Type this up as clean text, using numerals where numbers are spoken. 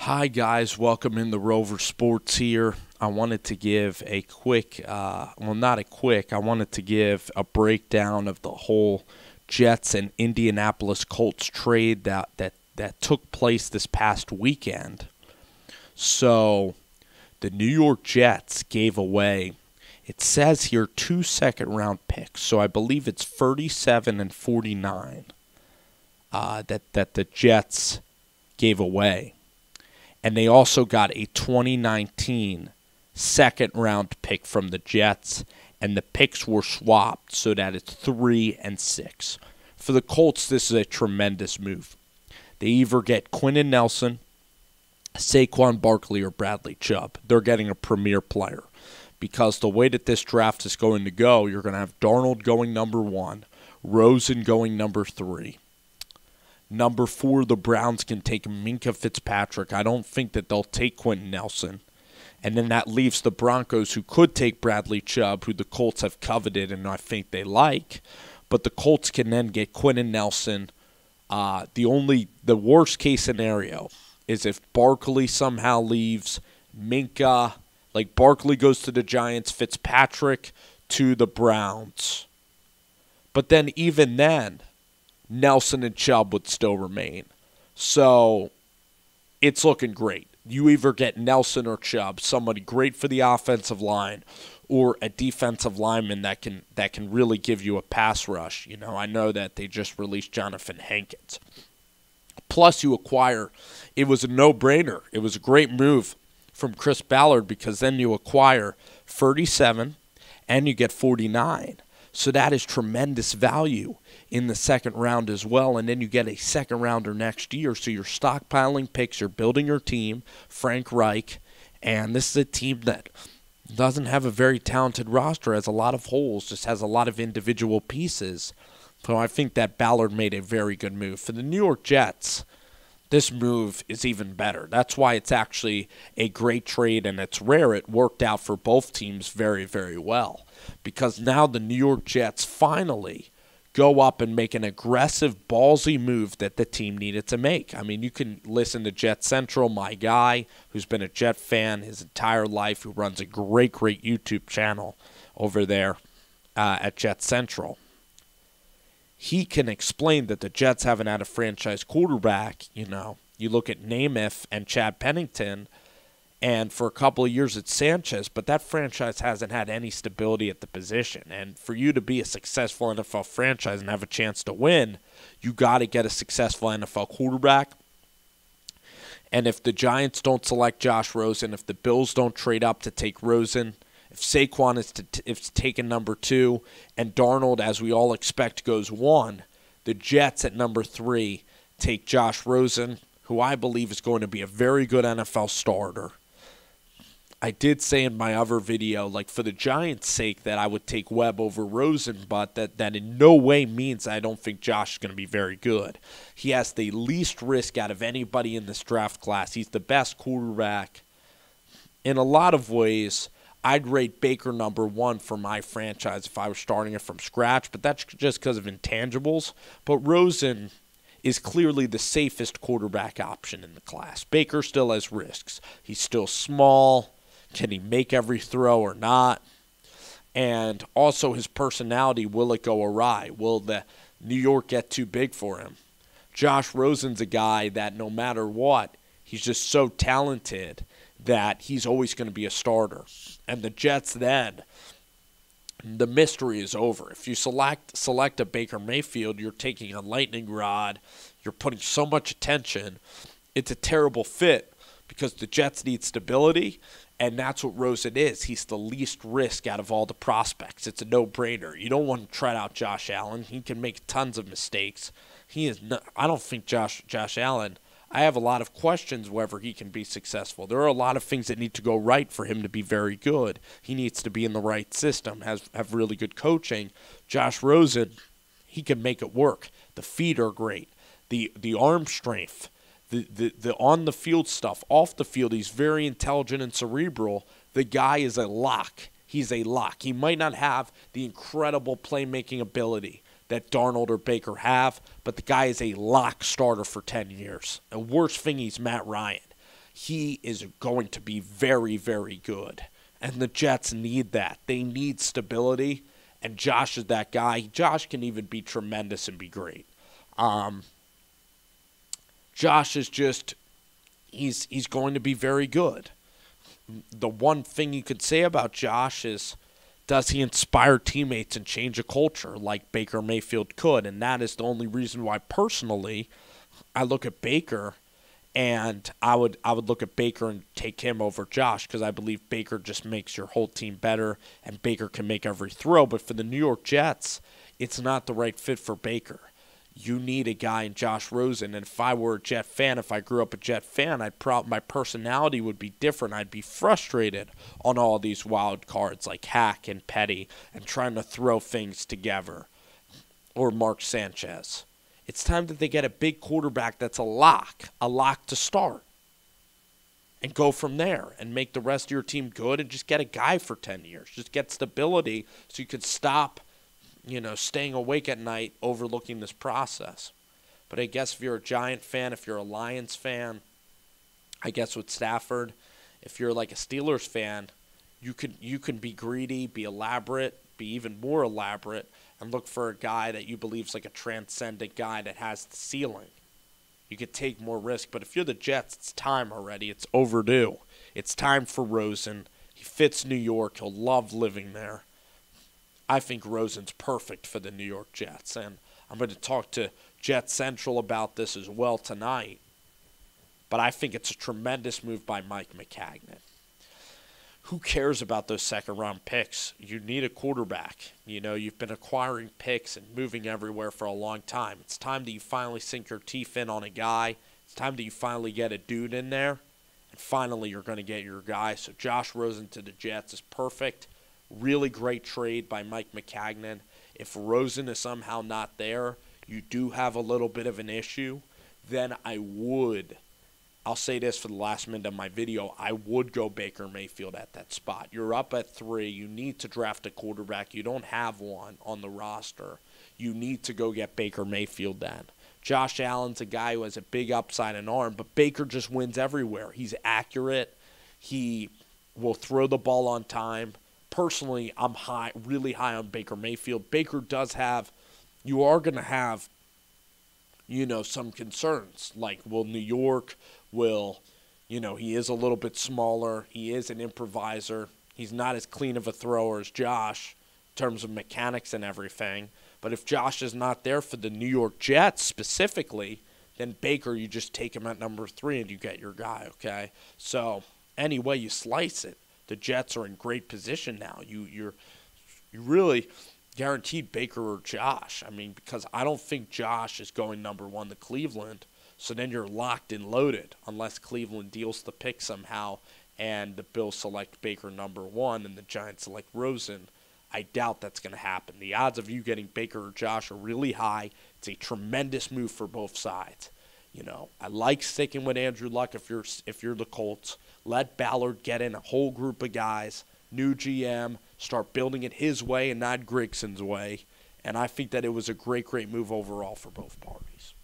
Hi guys, welcome in the Rover Sports here. I wanted to give a quick, not a quick, I wanted to give a breakdown of the whole Jets and Indianapolis Colts trade that took place this past weekend. So, the New York Jets gave away, it says here, 2 second-round picks. So I believe it's 37 and 49 that the Jets gave away. And they also got a 2019 second-round pick from the Jets, and the picks were swapped so that it's 3 and 6. For the Colts, this is a tremendous move. They either get Quentin Nelson, Saquon Barkley, or Bradley Chubb. They're getting a premier player. Because the way that this draft is going to go, you're going to have Darnold going number 1, Rosen going number 3. Number 4, the Browns can take Minkah Fitzpatrick. I don't think that they'll take Quentin Nelson. And then that leaves the Broncos, who could take Bradley Chubb, who the Colts have coveted and I think they like. But the Colts can then get Quentin Nelson. The worst case scenario is if Barkley somehow leaves, Minkah, like Barkley goes to the Giants, Fitzpatrick to the Browns. But then even then, Nelson and Chubb would still remain. So it's looking great. You either get Nelson or Chubb, somebody great for the offensive line, or a defensive lineman that can really give you a pass rush. You know, I know that they just released Jonathan Hankins. Plus you acquire, it was a no-brainer. It was a great move from Chris Ballard because then you acquire 37 and you get 49. So that is tremendous value in the second round as well. And then you get a second rounder next year. So you're stockpiling picks. You're building your team, Frank Reich. And this is a team that doesn't have a very talented roster, has a lot of holes, just has a lot of individual pieces. So I think that Ballard made a very good move. For the New York Jets, this move is even better. That's why it's actually a great trade, and it's rare. It worked out for both teams very, very well. Because now the New York Jets finally go up and make an aggressive, ballsy move that the team needed to make. I mean, you can listen to Jet Central, my guy, who's been a Jet fan his entire life, who runs a great, great YouTube channel over there at Jet Central. He can explain that the Jets haven't had a franchise quarterback. You know, you look at Namath and Chad Pennington, and for a couple of years it's Sanchez, but that franchise hasn't had any stability at the position. And for you to be a successful NFL franchise and have a chance to win, you got to get a successful NFL quarterback. And if the Giants don't select Josh Rosen, if the Bills don't trade up to take Rosen, if Saquon is taken number 2, and Darnold, as we all expect, goes 1, the Jets at number 3 take Josh Rosen, who I believe is going to be a very good NFL starter. I did say in my other video, like for the Giants' sake, that I would take Webb over Rosen, but that in no way means I don't think Josh is going to be very good. He has the least risk out of anybody in this draft class. He's the best quarterback. In a lot of ways, I'd rate Baker number 1 for my franchise if I was starting it from scratch, but that's just because of intangibles. But Rosen is clearly the safest quarterback option in the class. Baker still has risks. He's still small. Can he make every throw or not? And also his personality, will it go awry? Will the New York get too big for him? Josh Rosen's a guy that no matter what, he's just so talented that he's always going to be a starter. And the Jets then, the mystery is over. If you select a Baker Mayfield, you're taking a lightning rod. You're putting so much attention. It's a terrible fit because the Jets need stability, and that's what Rosen is. He's the least risk out of all the prospects. It's a no-brainer. You don't want to try out Josh Allen. He can make tons of mistakes. I don't think Josh Allen, I have a lot of questions whether he can be successful. There are a lot of things that need to go right for him to be very good. He needs to be in the right system, have really good coaching. Josh Rosen, he can make it work. The feet are great. The arm strength, the on-the-field stuff, off the field, he's very intelligent and cerebral. The guy is a lock. He's a lock. He might not have the incredible playmaking ability that Darnold or Baker have, but the guy is a lock starter for 10 years. The worst thing, he's Matt Ryan. he is going to be very, very good. And the Jets need that. They need stability, and Josh is that guy. Josh can even be tremendous and be great. Josh is just, he's going to be very good. The one thing you could say about Josh is, does he inspire teammates and change a culture like Baker Mayfield could? And that is the only reason why, personally, I look at Baker, and I would look at Baker and take him over Josh, because I believe Baker just makes your whole team better, and Baker can make every throw. But for the New York Jets, it's not the right fit for Baker. You need a guy in Josh Rosen, and if I were a Jet fan, if I grew up a Jet fan, my personality would be different. I'd be frustrated on all these wild cards like Hack and Petty and trying to throw things together, or Mark Sanchez. It's time that they get a big quarterback that's a lock to start, and go from there and make the rest of your team good, and just get a guy for 10 years. Just get stability so you could stop, staying awake at night overlooking this process. But I guess if you're a Giant fan, if you're a Lions fan, I guess with Stafford, if you're like a Steelers fan, you can be greedy, be elaborate, be even more elaborate, and look for a guy that you believe is like a transcendent guy that has the ceiling. You could take more risk, but if you're the Jets, it's time already. It's overdue. It's time for Rosen. He fits New York. He'll love living there. I think Rosen's perfect for the New York Jets, and I'm going to talk to Jet Central about this as well tonight. But I think it's a tremendous move by Mike Maccagnan. Who cares about those second-round picks? You need a quarterback. You've been acquiring picks and moving everywhere for a long time. It's time that you finally sink your teeth in on a guy. It's time that you finally get a dude in there, and finally you're going to get your guy. So Josh Rosen to the Jets is perfect. Really great trade by Mike Maccagnan. If Rosen is somehow not there, you do have a little bit of an issue, then I'll say this for the last minute of my video, I would go Baker Mayfield at that spot. You're up at 3. You need to draft a quarterback. You don't have one on the roster. You need to go get Baker Mayfield then. Josh Allen's a guy who has a big upside and arm, but Baker just wins everywhere. He's accurate. He will throw the ball on time. Personally, I'm really high on Baker Mayfield. Baker you are going to have, some concerns. Like, New York he is a little bit smaller. He is an improviser. He's not as clean of a thrower as Josh in terms of mechanics and everything. But if Josh is not there for the New York Jets specifically, then Baker, you just take him at number 3 and you get your guy, okay? So, any way you slice it, the Jets are in great position now. You really guaranteed Baker or Josh. I mean, because I don't think Josh is going number 1 to Cleveland. So then you're locked and loaded unless Cleveland deals the pick somehow and the Bills select Baker number 1 and the Giants select Rosen. I doubt that's going to happen. The odds of you getting Baker or Josh are really high. It's a tremendous move for both sides. I like sticking with Andrew Luck if you're the Colts. Let Ballard get in a whole group of guys, new GM, start building it his way and not Grigson's way. And I think that it was a great, great move overall for both parties.